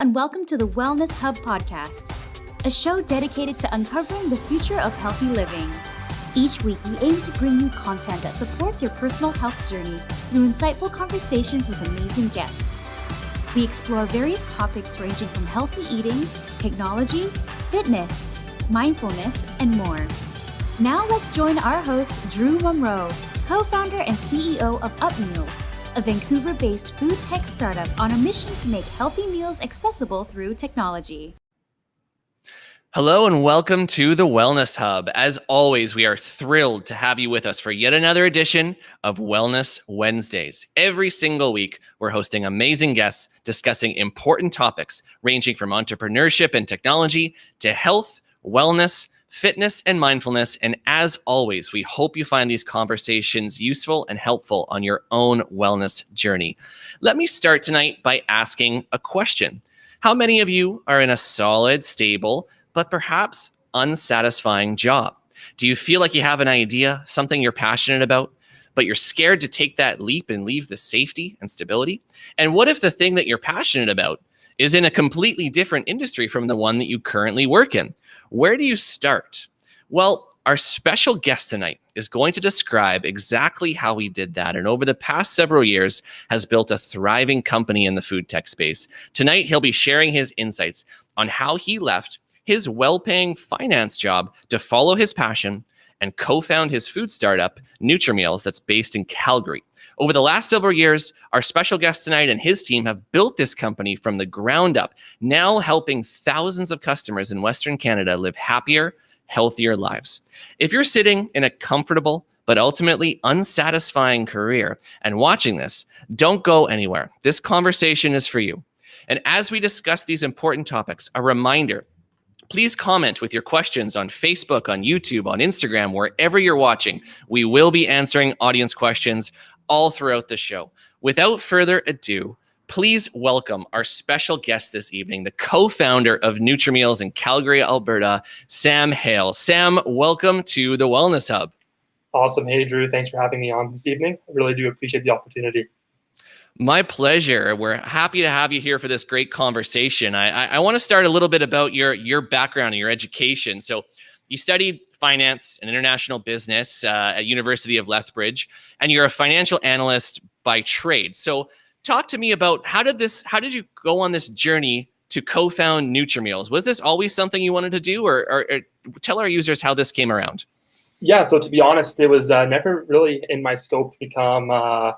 and welcome to the Wellness Hub podcast, a show dedicated to uncovering the future of healthy living. Each week, we aim to bring you content that supports your personal health journey through insightful conversations with amazing guests. We explore various topics ranging from healthy eating, technology, fitness, mindfulness, and more. Now let's join our host, Drew Munro, co-founder and CEO of UpMeals, a Vancouver-based food tech startup on a mission to make healthy meals accessible through technology. Hello and welcome to the Wellness Hub. As always, we are thrilled to have you with us for yet another edition of Wellness Wednesdays. Every single week, we're hosting amazing guests discussing important topics ranging from entrepreneurship and technology to health, wellness, fitness, and mindfulness. And as always, we hope you find these conversations useful and helpful on your own wellness journey. Let me start tonight by asking a question. How many of you are in a solid, stable, but perhaps unsatisfying job? Do you feel like you have an idea, something you're passionate about, but you're scared to take that leap and leave the safety and stability? And what if the thing that you're passionate about is in a completely different industry from the one that you currently work in? Where do you start? Well, our special guest tonight is going to describe exactly how he did that, and over the past several years has built a thriving company in the food tech space. Tonight, he'll be sharing his insights on how he left his well-paying finance job to follow his passion and co-found his food startup, Nutrimeals, that's based in Calgary. Over the last several years, our special guest tonight and his team have built this company from the ground up, now helping thousands of customers in Western Canada live happier, healthier lives. If you're sitting in a comfortable but ultimately unsatisfying career and watching this, don't go anywhere. This conversation is for you. And as we discuss these important topics, a reminder, please comment with your questions on Facebook, on YouTube, on Instagram, wherever you're watching. We will be answering audience questions all throughout the show. Without further ado, please welcome our special guest this evening, the co-founder of Nutrimeals in Calgary, Alberta, Sam Hale. Sam, welcome to the Wellness Hub. Awesome. Hey, Drew. Thanks for having me on this evening. I really do appreciate the opportunity. My pleasure. We're happy to have you here for this great conversation. I want to start a little bit about your background and your education. So you studied finance and international business at University of Lethbridge, and you're a financial analyst by trade. So talk to me about how did you go on this journey to co-found Nutrimeals? Was this always something you wanted to do, or tell our users how this came around? Yeah, so to be honest, it was never really in my scope to become, a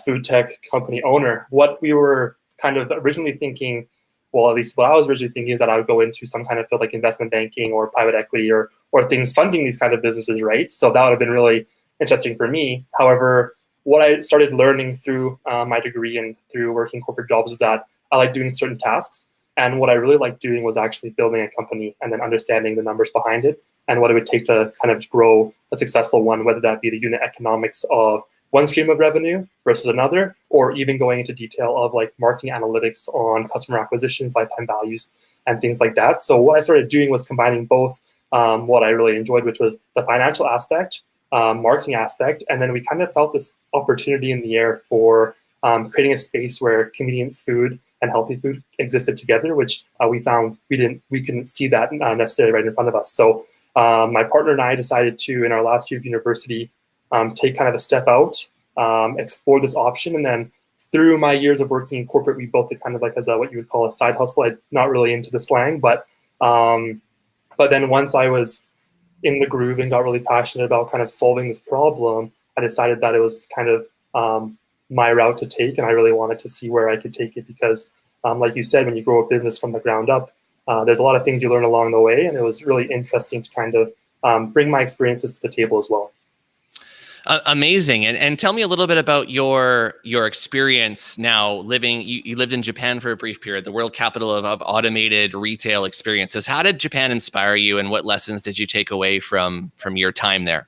food tech company owner. What we were kind of originally thinking, well, at least what I was originally thinking, is that I would go into some kind of field like investment banking or private equity or things funding these kind of businesses, right? So that would have been really interesting for me. However, what I started learning through my degree and through working corporate jobs is that I like doing certain tasks. And what I really liked doing was actually building a company and then understanding the numbers behind it and what it would take to kind of grow a successful one, whether that be the unit economics of one stream of revenue versus another, or even going into detail of like marketing analytics on customer acquisitions, lifetime values, and things like that. So what I started doing was combining both what I really enjoyed, which was the financial aspect, marketing aspect, and then we kind of felt this opportunity in the air for creating a space where convenient food and healthy food existed together, which we found we couldn't see that necessarily right in front of us. So my partner and I decided to, in our last year of university, take kind of a step out, explore this option, and then through my years of working in corporate, we built it kind of like as what you would call a side hustle. I'm not really into the slang, but then once I was in the groove and got really passionate about kind of solving this problem, I decided that it was kind of my route to take, and I really wanted to see where I could take it because, like you said, when you grow a business from the ground up, there's a lot of things you learn along the way, and it was really interesting to kind of bring my experiences to the table as well. Amazing. And tell me a little bit about your experience now living. You lived in Japan for a brief period, the world capital of automated retail experiences. How did Japan inspire you, and what lessons did you take away from your time there?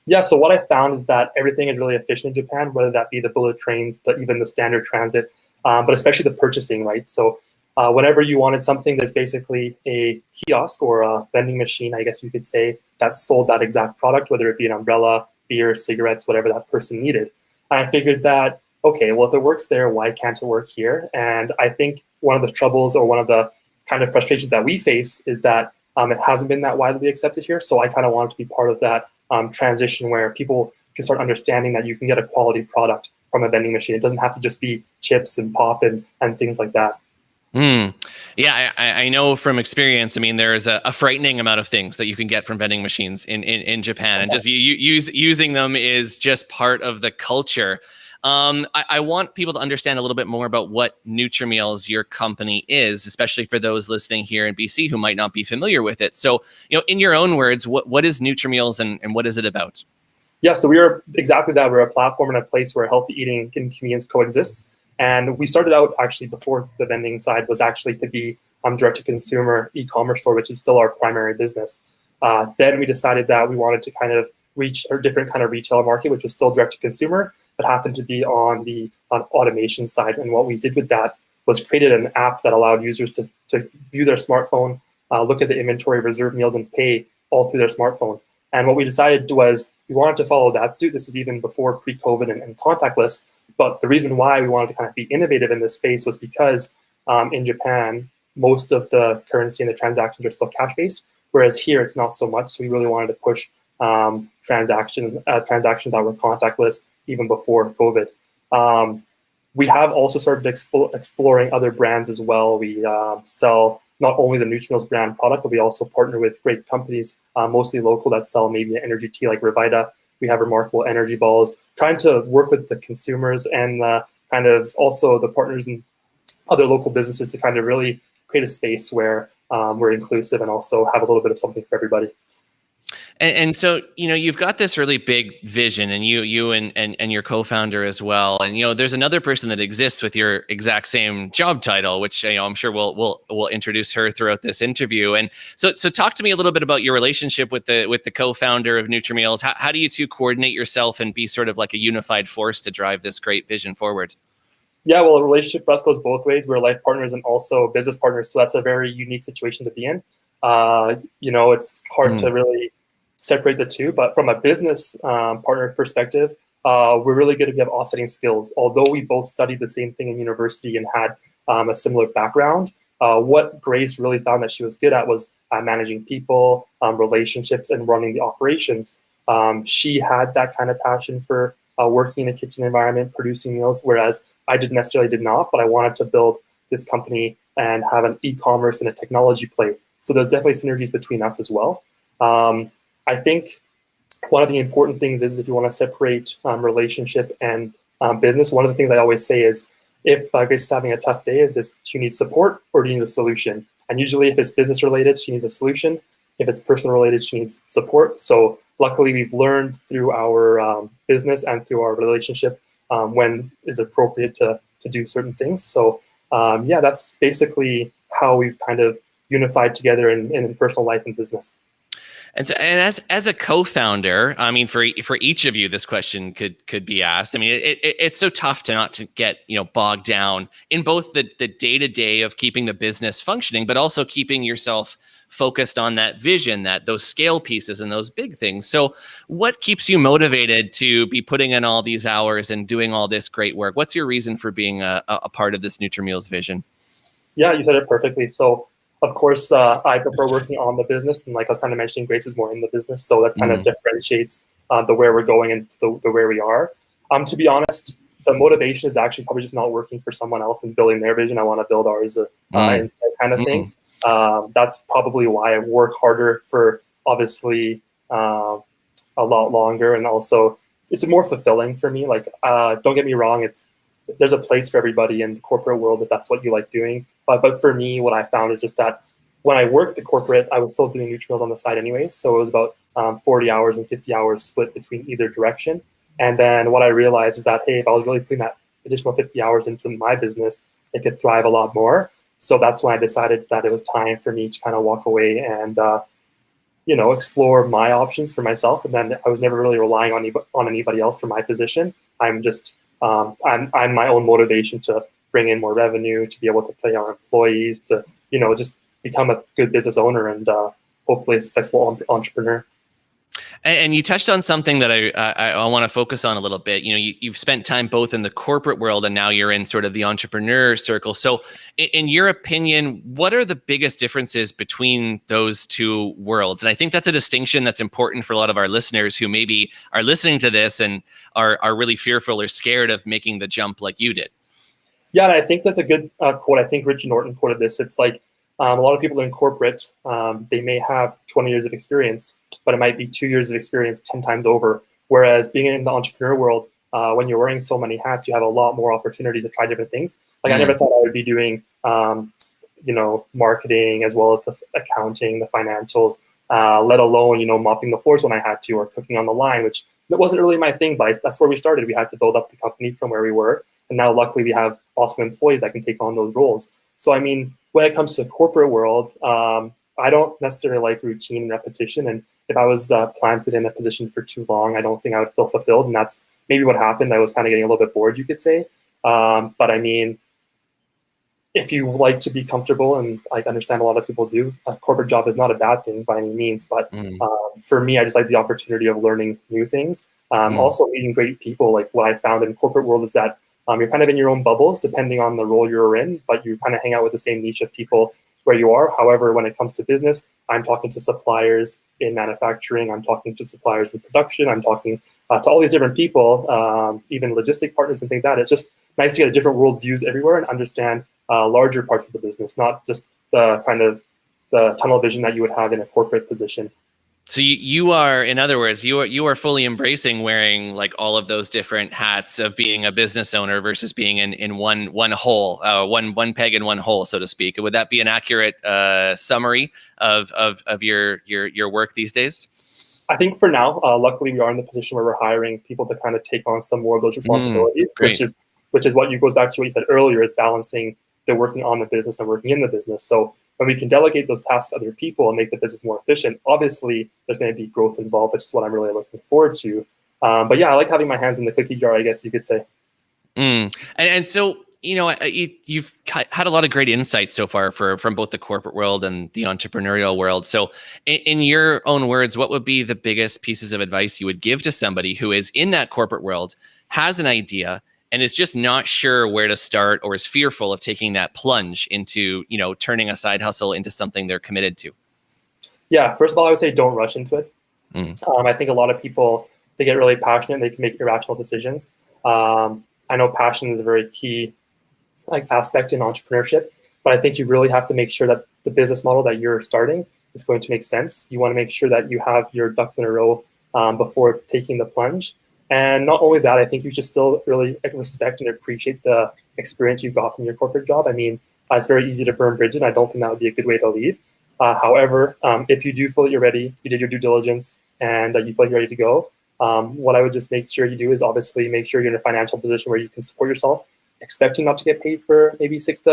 Yeah, so what I found is that everything is really efficient in Japan, whether that be the bullet trains, even the standard transit, but especially the purchasing, right? So whenever you wanted something, there's basically a kiosk or a vending machine, I guess you could say, that sold that exact product, whether it be an umbrella, beer, cigarettes, whatever that person needed. And I figured that okay, well, if it works there, why can't it work here? And I think one of the troubles or one of the kind of frustrations that we face is that it hasn't been that widely accepted here. So I kind of wanted to be part of that transition where people can start understanding that you can get a quality product from a vending machine. It doesn't have to just be chips and pop and things like that. Yeah, I know from experience. I mean, there's a frightening amount of things that you can get from vending machines in Japan, and just using them is just part of the culture. I want people to understand a little bit more about what Nutrimeals, your company, is, especially for those listening here in BC who might not be familiar with it. So, in your own words, what is Nutrimeals and what is it about? Yeah, so we are exactly that. We're a platform and a place where healthy eating and convenience coexists. And we started out actually before the vending side was actually to be direct-to-consumer e-commerce store, which is still our primary business. Then we decided that we wanted to kind of reach a different kind of retail market, which was still direct-to-consumer, but happened to be on the automation side. And what we did with that was created an app that allowed users to view their smartphone, look at the inventory, reserve meals, and pay all through their smartphone. And what we decided was we wanted to follow that suit. This was even before pre-COVID and contactless. But the reason why we wanted to kind of be innovative in this space was because in Japan, most of the currency and the transactions are still cash-based, whereas here it's not so much. So we really wanted to push transactions that were contactless even before COVID. We have also started exploring other brands as well. We sell not only the Nutrimeals brand product, but we also partner with great companies, mostly local, that sell maybe an energy tea like Revita. We have remarkable energy balls, trying to work with the consumers and kind of also the partners and other local businesses to kind of really create a space where we're inclusive and also have a little bit of something for everybody. And so, you've got this really big vision, and you and your co-founder as well. And, there's another person that exists with your exact same job title, which, I'm sure we'll introduce her throughout this interview. And so talk to me a little bit about your relationship with the co-founder of Nutrimeals. How do you two coordinate yourself and be sort of like a unified force to drive this great vision forward? Yeah, well, a relationship for us goes both ways. We're life partners and also business partners. So that's a very unique situation to be in. It's hard to really separate the two, but from a business partner perspective, we're really good at have offsetting skills. Although we both studied the same thing in university and had a similar background, what Grace really found that she was good at was managing people, relationships, and running the operations. She had that kind of passion for working in a kitchen environment, producing meals, whereas I did not, but I wanted to build this company and have an e-commerce and a technology play. So there's definitely synergies between us as well. I think one of the important things is if you want to separate relationship and business, one of the things I always say is if Grace is having a tough day, is this, she needs support or do you need a solution? And usually if it's business related, she needs a solution. If it's personal related, she needs support. So luckily we've learned through our business and through our relationship when is appropriate to do certain things. So that's basically how we've kind of unified together in personal life and business. And so, and as a co-founder, I mean, for each of you, this question could be asked. I mean, it's so tough to not to get bogged down in both the day-to-day of keeping the business functioning, but also keeping yourself focused on that vision, those scale pieces and those big things. So, what keeps you motivated to be putting in all these hours and doing all this great work? What's your reason for being a part of this Nutrimeals vision? Yeah, you said it perfectly. So, of course, I prefer working on the business, and like I was kind of mentioning, Grace is more in the business, so that kind of differentiates the where we're going and the where we are. To be honest, the motivation is actually probably just not working for someone else and building their vision. I want to build ours instead, kind of thing. That's probably why I work harder for obviously a lot longer, and also it's more fulfilling for me. Like, don't get me wrong, there's a place for everybody in the corporate world if that's what you like doing. But for me, what I found is just that when I worked the corporate, I was still doing Nutrimeals on the side anyway. So it was about 40 hours and 50 hours split between either direction. And then what I realized is that, hey, if I was really putting that additional 50 hours into my business, it could thrive a lot more. So that's when I decided that it was time for me to kind of walk away and, explore my options for myself. And then I was never really relying on anybody else for my position. I'm just, I'm my own motivation to bring in more revenue, to be able to pay our employees, to, just become a good business owner and hopefully a successful entrepreneur. And you touched on something that I want to focus on a little bit. You've spent time both in the corporate world and now you're in sort of the entrepreneur circle. So in your opinion, what are the biggest differences between those two worlds? And I think that's a distinction that's important for a lot of our listeners who maybe are listening to this and are really fearful or scared of making the jump like you did. Yeah, and I think that's a good quote. I think Richard Norton quoted this. It's like a lot of people in corporate, they may have 20 years of experience, but it might be 2 years of experience 10 times over. Whereas being in the entrepreneur world, when you're wearing so many hats, you have a lot more opportunity to try different things. Like I never thought I would be doing, marketing as well as the accounting, the financials, let alone, mopping the floors when I had to or cooking on the line, which that wasn't really my thing, but that's where we started. We had to build up the company from where we were. And now luckily we have awesome employees that can take on those roles. So, I mean, when it comes to the corporate world, I don't necessarily like routine and repetition. And if I was planted in a position for too long, I don't think I would feel fulfilled. And that's maybe what happened. I was kind of getting a little bit bored, you could say. But I mean, if you like to be comfortable, and I understand a lot of people do, a corporate job is not a bad thing by any means. But for me, I just like the opportunity of learning new things. Also meeting great people. Like what I found in corporate world is that you're kind of in your own bubbles depending on the role you're in, but you kind of hang out with the same niche of people where you are. However, when it comes to business, I'm talking to suppliers in manufacturing, I'm talking to suppliers in production, I'm talking to all these different people, even logistic partners and things like that. It's just nice to get a different worldviews everywhere and understand larger parts of the business, not just the kind of the tunnel vision that you would have in a corporate position. So you are, in other words, you are fully embracing wearing like all of those different hats of being a business owner versus being in one hole, one peg in one hole, so to speak. Would that be an accurate summary of your work these days? I think for now, luckily we are in the position where we're hiring people to kind of take on some more of those responsibilities, which is what goes back to what you said earlier, is balancing the working on the business and working in the business. So when we can delegate those tasks to other people and make the business more efficient, obviously there's going to be growth involved, which is what I'm really looking forward to. But yeah, I like having my hands in the cookie jar, I guess you could say. And so, you've had a lot of great insights so far from both the corporate world and the entrepreneurial world. So in your own words, what would be the biggest pieces of advice you would give to somebody who is in that corporate world, has an idea, and is just not sure where to start or is fearful of taking that plunge into, turning a side hustle into something they're committed to? Yeah, first of all, I would say don't rush into it. I think a lot of people, they get really passionate and they can make irrational decisions. I know passion is a very key aspect in entrepreneurship, but I think you really have to make sure that the business model that you're starting is going to make sense. You want to make sure that you have your ducks in a row before taking the plunge. And not only that, I think you should still really respect and appreciate the experience you got from your corporate job. I mean, it's very easy to burn bridges, and I don't think that would be a good way to leave. However, if you do feel that you're ready, you did your due diligence, and you feel like you're ready to go, what I would just make sure you do is obviously make sure you're in a financial position where you can support yourself, expecting not to get paid for maybe 6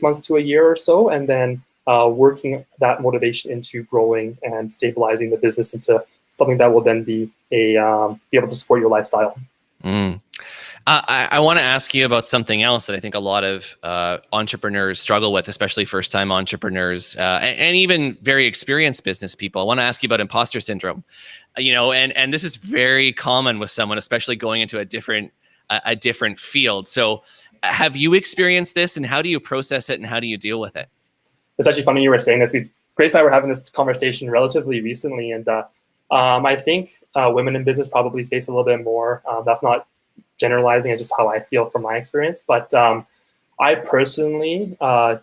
months to a year or so, and then working that motivation into growing and stabilizing the business into something that will then be able to support your lifestyle. I want to ask you about something else that I think a lot of entrepreneurs struggle with, especially first-time entrepreneurs and even very experienced business people. I want to ask you about imposter syndrome. And this is very common with someone, especially going into a different field. So, have you experienced this, and how do you process it, and how do you deal with it? It's actually funny you were saying this. Grace and I were having this conversation relatively recently, and I think women in business probably face a little bit more. That's not generalizing, it's just how I feel from my experience. But I personally, I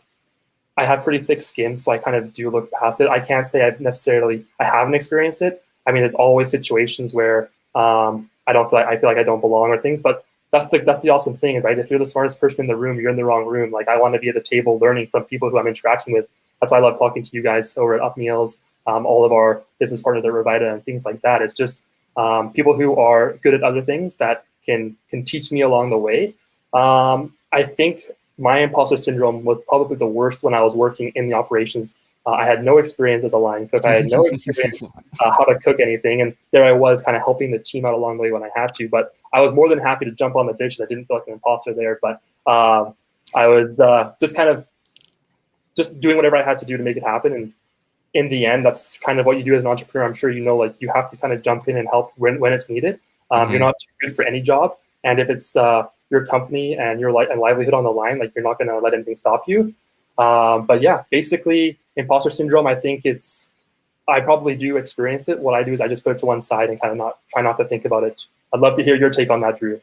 have pretty thick skin, so I kind of do look past it. I can't say I haven't experienced it. I mean, there's always situations where I feel like I don't belong or things, but that's the awesome thing, right? If you're the smartest person in the room, you're in the wrong room. Like, I want to be at the table learning from people who I'm interacting with. That's why I love talking to you guys over at UpMeals, all of our business partners at Revita and things like that. It's just people who are good at other things that can teach me along the way. I think my imposter syndrome was probably the worst when I was working in the operations. I had no experience as a line cook. I had no experience how to cook anything. And there I was kind of helping the team out along the way when I had to. But I was more than happy to jump on the dishes. I didn't feel like an imposter there. But I was just kind of just doing whatever I had to do to make it happen. And in the end, that's kind of what you do as an entrepreneur. I'm sure you know, like you have to kind of jump in and help when it's needed. You're not too good for any job, and if it's your company and your livelihood on the line, like you're not going to let anything stop you. But yeah, basically, imposter syndrome. I think I probably do experience it. What I do is I just put it to one side and kind of try not to think about it. I'd love to hear your take on that, Drew.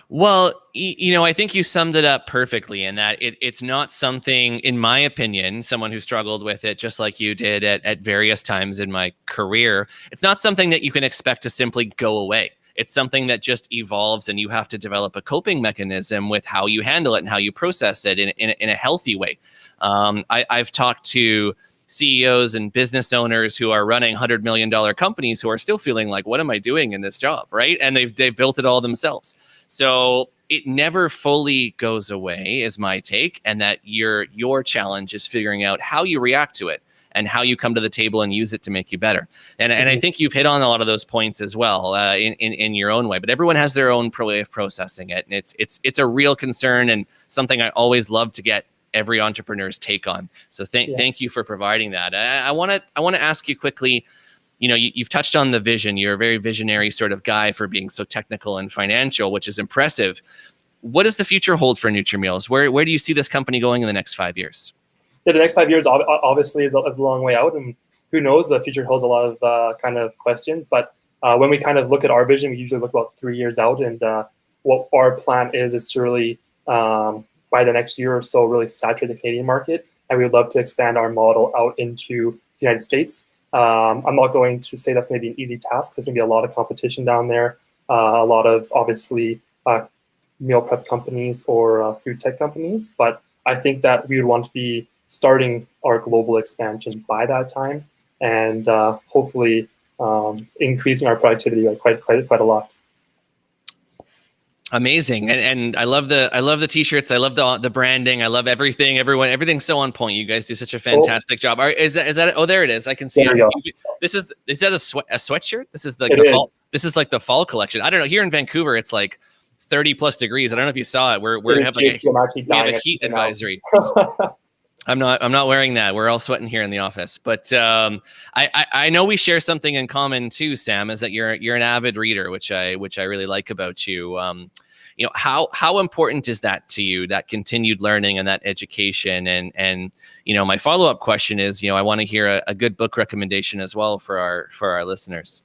Well, I think you summed it up perfectly in that it's not something, in my opinion, someone who struggled with it just like you did at various times in my career, it's not something that you can expect to simply go away. It's something that just evolves, and you have to develop a coping mechanism with how you handle it and how you process it in a healthy way. I've talked to CEOs and business owners who are running $100 million companies who are still feeling like, what am I doing in this job, right? And they've built it all themselves. So it never fully goes away, is my take, and that your challenge is figuring out how you react to it and how you come to the table and use it to make you better. And I think you've hit on a lot of those points as well in your own way. But everyone has their own way of processing it, and it's a real concern and something I always love to get every entrepreneur's take on. So thank you for providing that. I want to ask you quickly. You've touched on the vision. You're a very visionary sort of guy for being so technical and financial, which is impressive. What does the future hold for Nutrimeals? Where do you see this company going in the next 5 years? Yeah, the next 5 years obviously is a long way out, and who knows? The future holds a lot of kind of questions. But when we kind of look at our vision, we usually look about 3 years out, and what our plan is to really by the next year or so really saturate the Canadian market, and we would love to expand our model out into the United States. I'm not going to say that's going to be an easy task. There's going to be a lot of competition down there, a lot of obviously meal prep companies or food tech companies. But I think that we would want to be starting our global expansion by that time, and hopefully increasing our productivity quite a lot. Amazing. And I love the t-shirts. I love the branding. I love everything. Everything's so on point. You guys do such a fantastic job. Is that oh, there it is. I can see it. Is that a sweatshirt? This is the fall. This is like the fall collection. I don't know. Here in Vancouver, it's like 30 plus degrees. I don't know if you saw it. We have a heat advisory. I'm not wearing that. We're all sweating here in the office. But I know we share something in common too, Sam, is that you're an avid reader, which I really like about you. How important is that to you, that continued learning and that education? And my follow-up question is, I want to hear a good book recommendation as well for our listeners.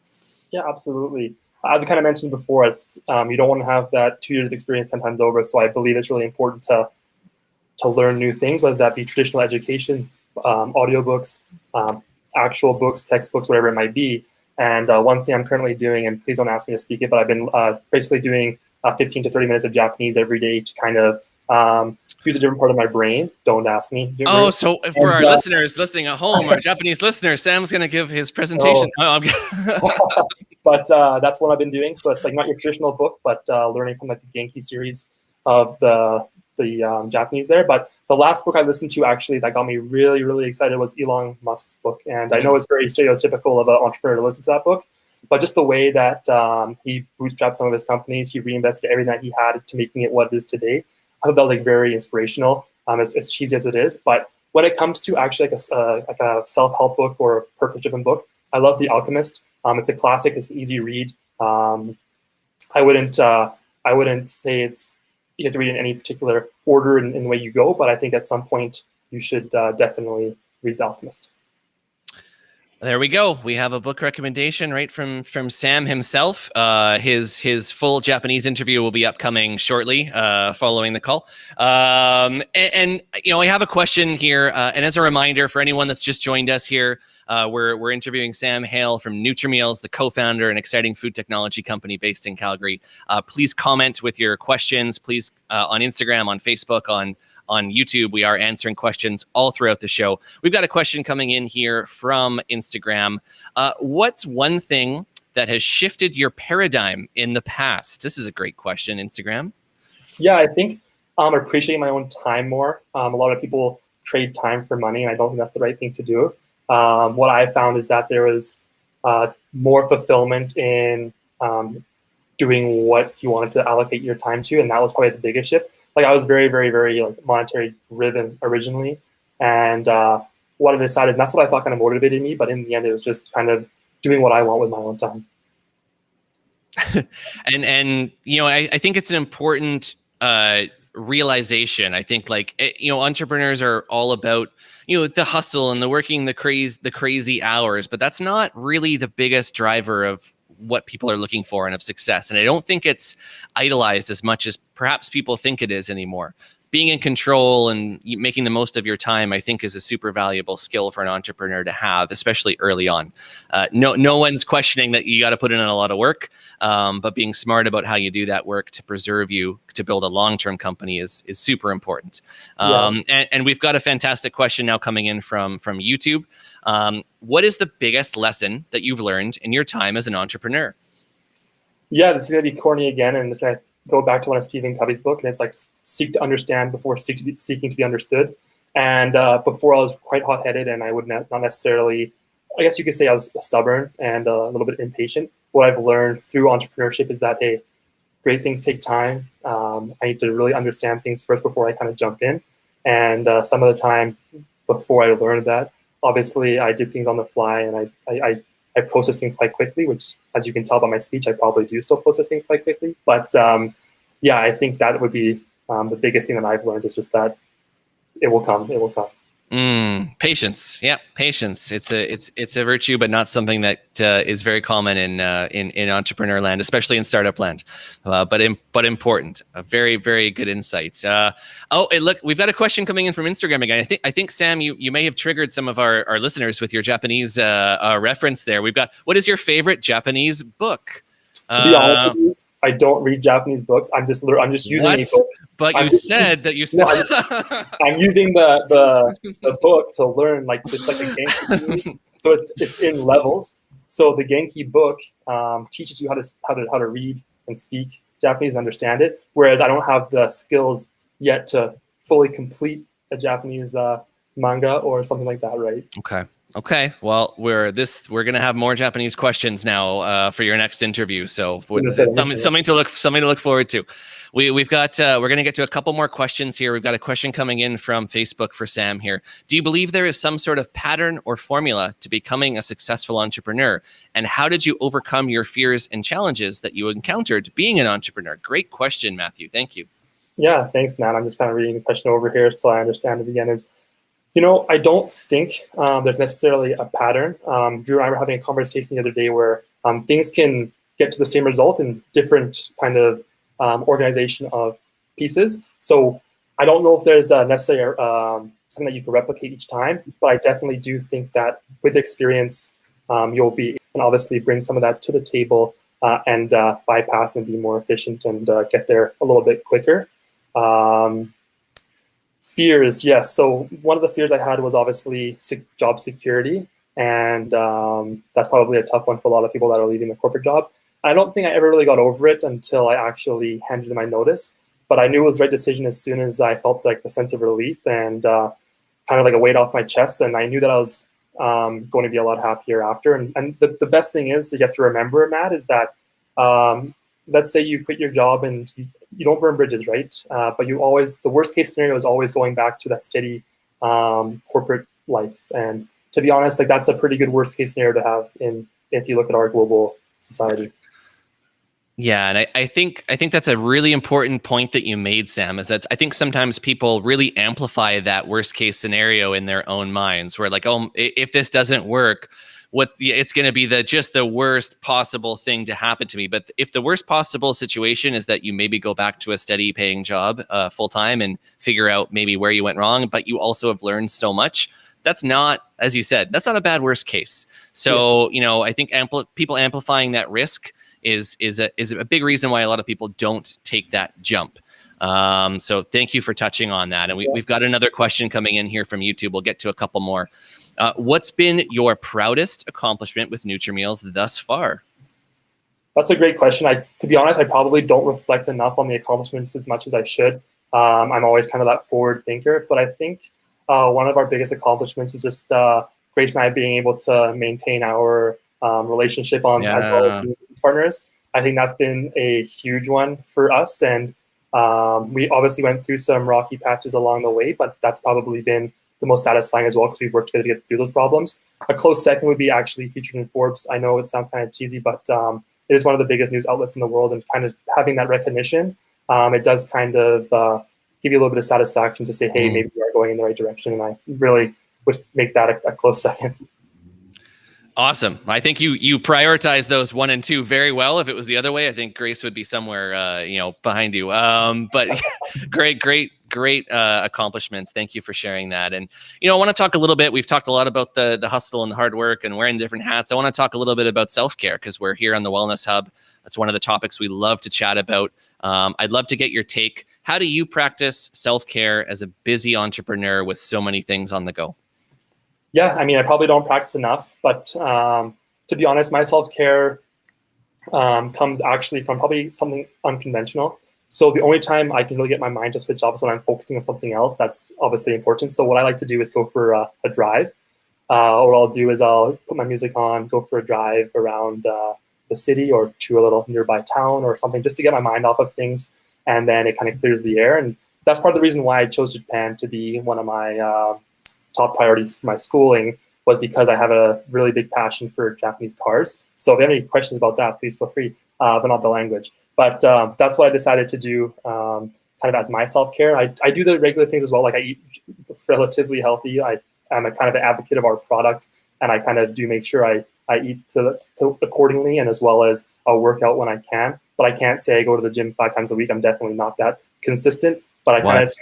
Yeah, absolutely. As I kind of mentioned before, you don't want to have that 2 years of experience 10 times over. So I believe it's really important to learn new things, whether that be traditional education, audiobooks, actual books, textbooks, whatever it might be. And one thing I'm currently doing, and please don't ask me to speak it, but I've been basically doing 15 to 30 minutes of Japanese every day to kind of use a different part of my brain. Don't ask me. So for our listeners listening at home, our Japanese listeners, Sam's going to give his presentation. But that's what I've been doing. So it's like not your traditional book, but learning from like the Genki series of the Japanese there. But the last book I listened to actually that got me really, really excited was Elon Musk's book. And I know it's very stereotypical of an entrepreneur to listen to that book, but just the way that he bootstrapped some of his companies, he reinvested everything that he had to making it what it is today. I thought that was like very inspirational, as cheesy as it is. But when it comes to actually like a self-help book or a purpose-driven book, I love The Alchemist. It's a classic. It's an easy read. I wouldn't say you have to read in any particular order in the way you go, but I think at some point you should definitely read The Alchemist. There we go. We have a book recommendation right from Sam himself. His full Japanese interview will be upcoming shortly, following the call. And I have a question here. And as a reminder for anyone that's just joined us here, we're interviewing Sam Hale from Nutrimeals, the co-founder and exciting food technology company based in Calgary. Please comment with your questions. Please on Instagram, on Facebook, on YouTube. We are answering questions all throughout the show. We've got a question coming in here from Instagram. What's one thing that has shifted your paradigm in the past? This is a great question, Instagram. Yeah, I think appreciating my own time more. A lot of people trade time for money, and I don't think that's the right thing to do. What I found is that there was more fulfillment in doing what you wanted to allocate your time to, and that was probably the biggest shift. Like I was very, very, very like monetary driven originally, and what I decided. And that's what I thought kind of motivated me. But in the end, it was just kind of doing what I want with my own time. And I think it's an important realization. I think entrepreneurs are all about the hustle and the working the crazy hours, but that's not really the biggest driver of what people are looking for and of success. And I don't think it's idolized as much as perhaps people think it is anymore. Being in control and making the most of your time, I think, is a super valuable skill for an entrepreneur to have, especially early on. No one's questioning that you got to put in a lot of work, but being smart about how you do that work to preserve you, to build a long-term company is super important. And we've got a fantastic question now coming in from YouTube. What is the biggest lesson that you've learned in your time as an entrepreneur? Yeah, this is going to be corny again, and it's going to go back to one of Stephen Covey's book, and it's like seek to understand before seeking to be understood. And before I was quite hot-headed, and I would not necessarily, I guess you could say I was stubborn and a little bit impatient. What I've learned through entrepreneurship is that, hey, great things take time. I need to really understand things first before I kind of jump in. And some of the time before I learned that, obviously I did things on the fly, and I process things quite quickly, which, as you can tell by my speech, I probably do still process things quite quickly. But yeah, I think that would be the biggest thing that I've learned, is just that it will come. It will come. Patience. Yeah, patience. It's a virtue, but not something that is very common in entrepreneur land, especially in startup land. But important. Very, very good insights. Look, we've got a question coming in from Instagram again. I think Sam, you may have triggered some of our listeners with your Japanese reference there. We've got, what is your favorite Japanese book? To be honest with you, I don't read Japanese books. I'm just using these books. But I'm using the book to learn. Like, it's like a Genki, so it's in levels. So the Genki book teaches you how to read and speak Japanese and understand it. Whereas I don't have the skills yet to fully complete a Japanese manga or something like that. Right? Okay. Well, we're gonna have more Japanese questions now for your next interview. So something to look forward to. We're gonna get to a couple more questions here. We've got a question coming in from Facebook for Sam here. Do you believe there is some sort of pattern or formula to becoming a successful entrepreneur? And how did you overcome your fears and challenges that you encountered being an entrepreneur? Great question, Matthew. Thank you. Yeah, thanks, Matt. I'm just kind of reading the question over here so I understand it again. I don't think there's necessarily a pattern. Drew and I were having a conversation the other day where things can get to the same result in different kind of organization of pieces. So I don't know if there's necessarily something that you can replicate each time, but I definitely do think that with experience, you'll be, and obviously bring some of that to the table and bypass and be more efficient and get there a little bit quicker. Fears, yes. So one of the fears I had was obviously job security, and that's probably a tough one for a lot of people that are leaving the corporate job. I don't think I ever really got over it until I actually handed in my notice, but I knew it was the right decision as soon as I felt like the sense of relief and kind of like a weight off my chest, and I knew that I was going to be a lot happier after. And the best thing is, you have to remember, Matt, is that let's say you quit your job and you don't burn bridges, right? But the worst case scenario is always going back to that steady corporate life. And to be honest, like, that's a pretty good worst case scenario to have if you look at our global society. Yeah, and I think that's a really important point that you made, Sam, is that I think sometimes people really amplify that worst case scenario in their own minds, where like, oh, if this doesn't work, it's going to be the worst possible thing to happen to me. But if the worst possible situation is that you maybe go back to a steady paying job full time and figure out maybe where you went wrong, but you also have learned so much, that's not, as you said, that's not a bad worst case. So, I think people amplifying that risk is a big reason why a lot of people don't take that jump. So thank you for touching on that. And we've got another question coming in here from YouTube. We'll get to a couple more. What's been your proudest accomplishment with Nutrimeals thus far? That's a great question. To be honest, I probably don't reflect enough on the accomplishments as much as I should. I'm always kind of that forward thinker, but I think one of our biggest accomplishments is just Grace and I being able to maintain our relationship as well as business partners. I think that's been a huge one for us, and we obviously went through some rocky patches along the way, but that's probably been the most satisfying as well, because we've worked together to get through those problems. A close second would be actually featured in Forbes. I know it sounds kind of cheesy, but it is one of the biggest news outlets in the world, and kind of having that recognition, it does kind of give you a little bit of satisfaction to say, hey, maybe we are going in the right direction. And I really would make that a close second. Awesome. I think you prioritize those 1 and 2 very well. If it was the other way, I think Grace would be somewhere, behind you. But great accomplishments. Thank you for sharing that. And, I want to talk a little bit. We've talked a lot about the hustle and the hard work and wearing different hats. I want to talk a little bit about self-care, because we're here on the Wellness Hub. That's one of the topics we love to chat about. I'd love to get your take. How do you practice self-care as a busy entrepreneur with so many things on the go? Yeah, I mean, I probably don't practice enough, but to be honest, my self-care comes actually from probably something unconventional. So the only time I can really get my mind to switch off is when I'm focusing on something else that's obviously important. So what I like to do is go for a drive. What I'll do is I'll put my music on, go for a drive around the city or to a little nearby town or something, just to get my mind off of things. And then it kind of clears the air. And that's part of the reason why I chose Japan to be one of my top priorities for my schooling, was because I have a really big passion for Japanese cars. So if you have any questions about that, please feel free, but not the language. But that's what I decided to do kind of as my self-care. I do the regular things as well. Like, I eat relatively healthy. I'm a kind of an advocate of our product, and I kind of do make sure I eat to accordingly, and as well as I'll work out when I can. But I can't say I go to the gym 5 times a week. I'm definitely not that consistent. But I kind of...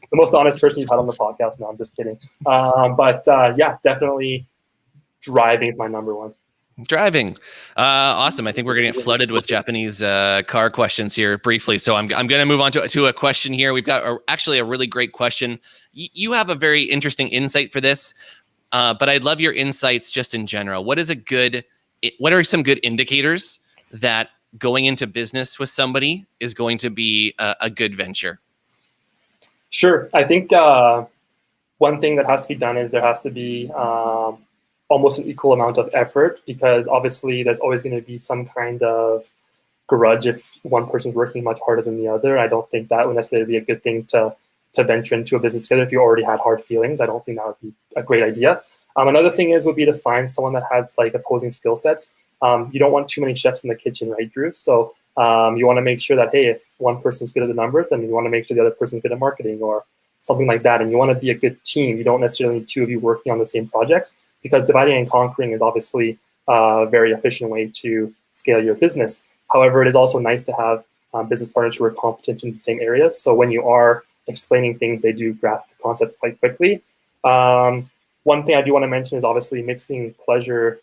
The most honest person you've had on the podcast. No, I'm just kidding. Yeah, definitely driving is my number one. Driving. Awesome. I think we're going to get flooded with Japanese car questions here briefly. So I'm going to move on to a question here. We've got actually a really great question. You have a very interesting insight for this, but I'd love your insights just in general. What are some good indicators that going into business with somebody is going to be a good venture? Sure. I think one thing that has to be done is there has to be almost an equal amount of effort, because obviously there's always going to be some kind of grudge if one person's working much harder than the other. I don't think that would necessarily be a good thing to venture into a business together if you already had hard feelings. I don't think that would be a great idea. Another thing would be to find someone that has like opposing skill sets. You don't want too many chefs in the kitchen, right, Drew? So you want to make sure that, hey, if one person's good at the numbers, then you want to make sure the other person's good at marketing or something like that. And you want to be a good team. You don't necessarily need 2 of you working on the same projects, because dividing and conquering is obviously a very efficient way to scale your business. However, it is also nice to have business partners who are competent in the same areas. So when you are explaining things, they do grasp the concept quite quickly. One thing I do want to mention is obviously mixing pleasure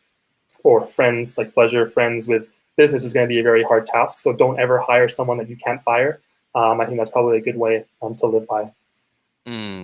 or friends, like pleasure friends, with business is going to be a very hard task. So don't ever hire someone that you can't fire. I think that's probably a good way to live by.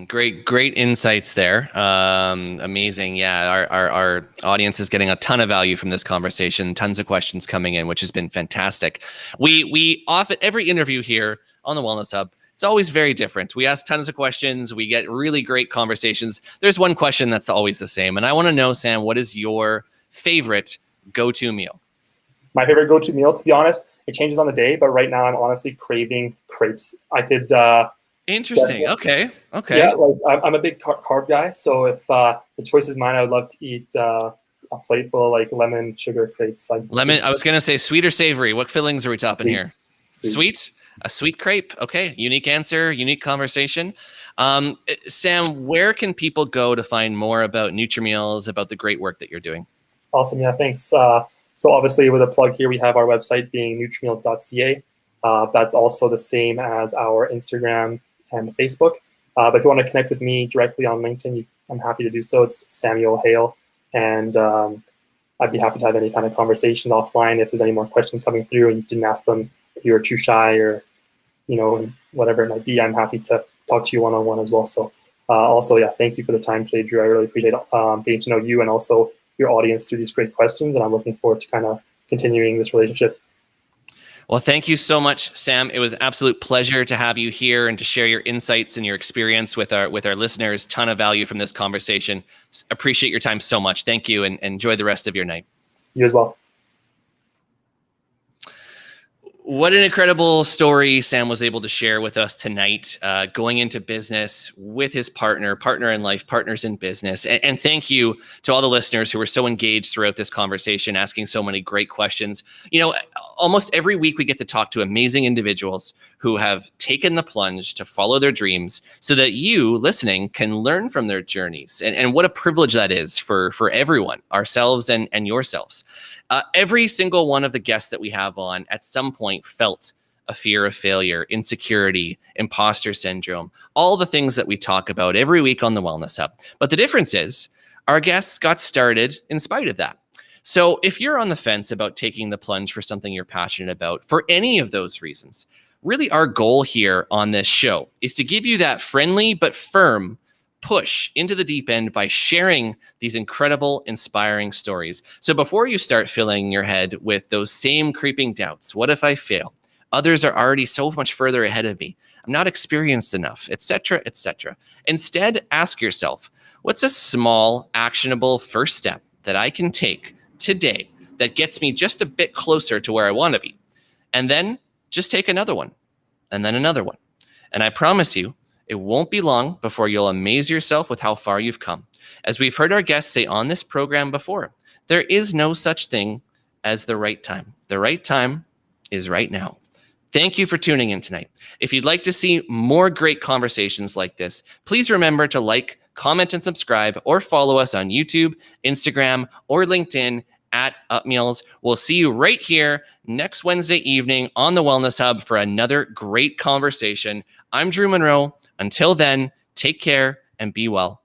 Great insights there. Amazing. Yeah, our audience is getting a ton of value from this conversation. Tons of questions coming in, which has been fantastic. We often, every interview here on the Wellness Hub, it's always very different. We ask tons of questions. We get really great conversations. There's one question that's always the same, and I want to know, Sam, what is your favorite go-to meal? My favorite go-to meal, to be honest, it changes on the day, but right now I'm honestly craving crepes. I could... Interesting. Okay. Yeah, like I'm a big carb guy, so if the choice is mine, I would love to eat a plate full of like lemon sugar crepes. I was going to say sweet or savory. What fillings are we topping here? Sweet. A sweet crepe. Okay. Unique answer. Unique conversation. Sam, where can people go to find more about Nutrimeals, about the great work that you're doing? Awesome. Yeah. Thanks. So obviously, with a plug here, we have our website being nutrimeals.ca. That's also the same as our Instagram and Facebook. But if you want to connect with me directly on LinkedIn, I'm happy to do so. It's Samuel Hale. And I'd be happy to have any kind of conversation offline if there's any more questions coming through and you didn't ask them, if you were too shy or, whatever it might be. I'm happy to talk to you one-on-one as well. So also, yeah, thank you for the time today, Drew. I really appreciate getting to know you and also your audience through these great questions. And I'm looking forward to kind of continuing this relationship. Well, thank you so much, Sam. It was an absolute pleasure to have you here and to share your insights and your experience with our listeners. Ton of value from this conversation. Appreciate your time so much. Thank you, and enjoy the rest of your night. You as well. What an incredible story Sam was able to share with us tonight, going into business with his partner in life, partners in business. And thank you to all the listeners who were so engaged throughout this conversation, asking so many great questions. You know, almost every week we get to talk to amazing individuals who have taken the plunge to follow their dreams so that you listening can learn from their journeys. And what a privilege that is for everyone, ourselves and yourselves. Every single one of the guests that we have on at some point felt a fear of failure, insecurity, imposter syndrome, all the things that we talk about every week on the Wellness Hub. But the difference is our guests got started in spite of that. So if you're on the fence about taking the plunge for something you're passionate about, for any of those reasons, really our goal here on this show is to give you that friendly but firm push into the deep end by sharing these incredible, inspiring stories. So before you start filling your head with those same creeping doubts, what if I fail? Others are already so much further ahead of me. I'm not experienced enough, etc., etc. Instead, ask yourself, what's a small, actionable first step that I can take today that gets me just a bit closer to where I want to be? And then just take another one, and then another one. And I promise you, it won't be long before you'll amaze yourself with how far you've come. As we've heard our guests say on this program before, there is no such thing as the right time. The right time is right now. Thank you for tuning in tonight. If you'd like to see more great conversations like this, please remember to like, comment, and subscribe, or follow us on YouTube, Instagram, or LinkedIn at UpMeals. We'll see you right here next Wednesday evening on the Wellness Hub for another great conversation. I'm Drew Munro. Until then, take care and be well.